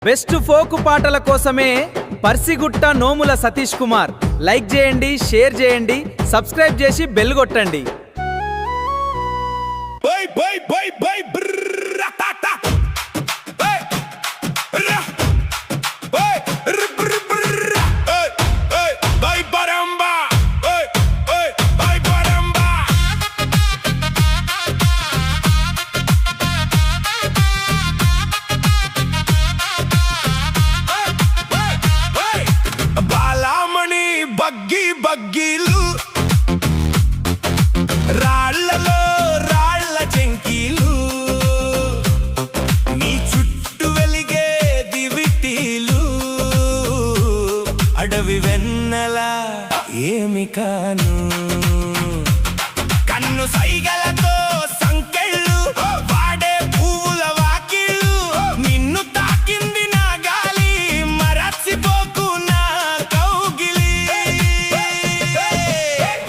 Best folk పాటల కోసమే పర్సిగుట్ట నోముల Satish Kumar. Like చేయండి, షేర్ చేయండి, సబ్స్క్రైబ్ చేసి బెల్ కొట్టండి. బగ్గి బగ్గీలు రాళ్లలో రాళ్ల చెంకీలు నీ చుట్టూ వెలిగే దివిటీలు అడవి వెన్నెల ఏమి కాను కన్ను సైగలతో సంకెళ్ళు వాడే పువ్వుల వాకిళ్ళు నిన్ను తాకింది నా గాలి మరచిపోకు నా కౌగిలి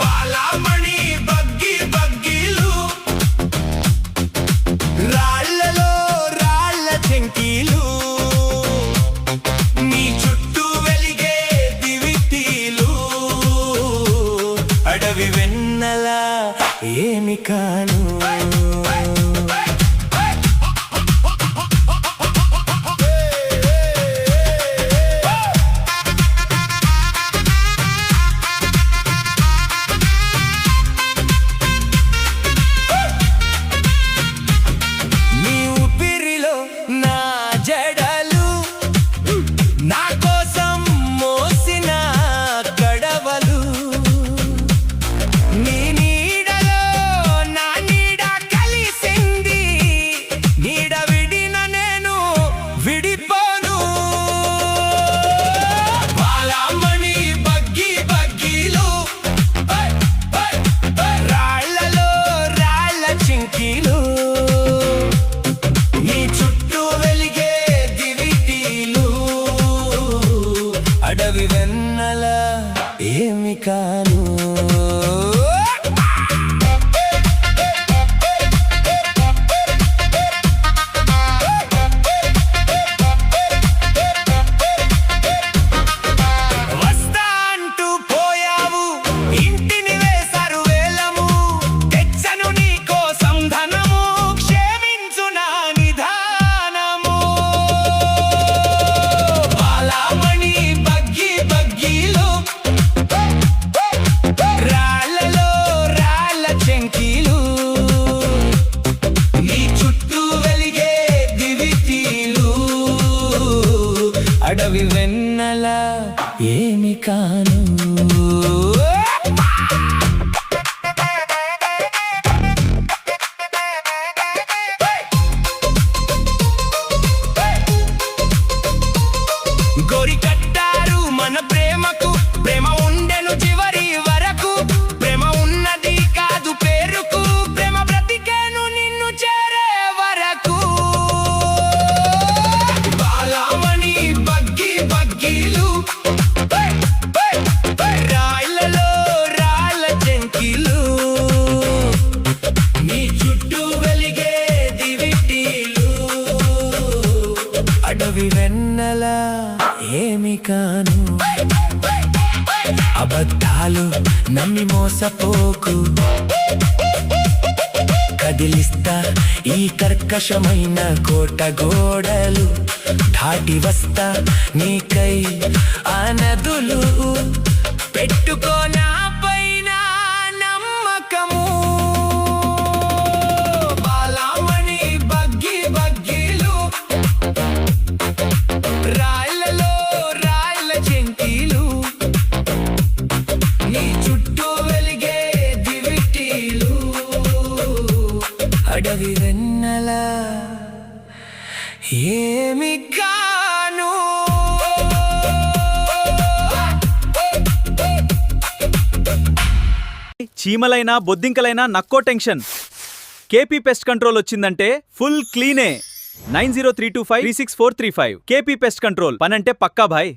బాలమణి బగ్గి బగ్గీలు రాళ్లలో రాళ్ల చెంకీలు నీ చుట్టూ వెలిగే దివిటీలు అడవి వెన్నెల ఏమి కాను నీ ఊపిరిలో నా జడలు నా కోసం మోసిన కడవలు నీ నీడలో నా నీడ కలిసింది నీడ విడిన నేను విడిపోను బాలమణి బగ్గి బగ్గీలు రాళ్లలో రాళ్ల చింకీలు నీ చుట్టూ వెలిగే దివిటీలు అడవి వెన్నెల ఏమి కాను వస్తా అంటూ పోయావు ఇంటిని వేశారు వేలము తెచ్చను నీ కోసం ధనము క్షమించు నా నిధానము బాలమణి బగ్గి బగ్గీలు రాళ్లలో రాళ్ల చెంకీలు నీ చుట్టూ వెలిగే దివిటీలు అడవి వెన్నెల ఏమి కాను గోరి కట్టారు మన ప్రేమకు ప్రేమ ఉండెను చివరి వరకు ప్రేమ ఉన్నది కాదు పేరుకు ప్రేమ బ్రతికేను నిన్ను చేరే వరకు బాలమణి బగ్గి బగ్గీలు రాళ్లలో రాళ్ల చెంకీలు నీ చుట్టూ వెలిగే దివిటీలు అడవి వెన్నెల ఏమి కాను అబద్ధాలు నమ్మి మోసపోకు కదిలిస్తా ఈ కర్కశమైన కోట గోడలు దాటి వస్తా నీకై ఆ నదులు పెట్టుకో నా పైన నమ్మకము బాలమణి బగ్గి బగ్గీలు రాళ్లలో రాళ్ల చెంకీలు నీ చుట్టూ వెలిగే దివిటీలు అడవి వెన్నెల ఏమి కాను చీమలైనా బొద్దింకలైనా నక్కో టెన్షన్. కేపీ పెస్ట్ కంట్రోల్ వచ్చిందంటే ఫుల్ క్లీనే. 9032536435 కేపీ పెస్ట్ కంట్రోల్. పనంటే పక్కా భాయ్.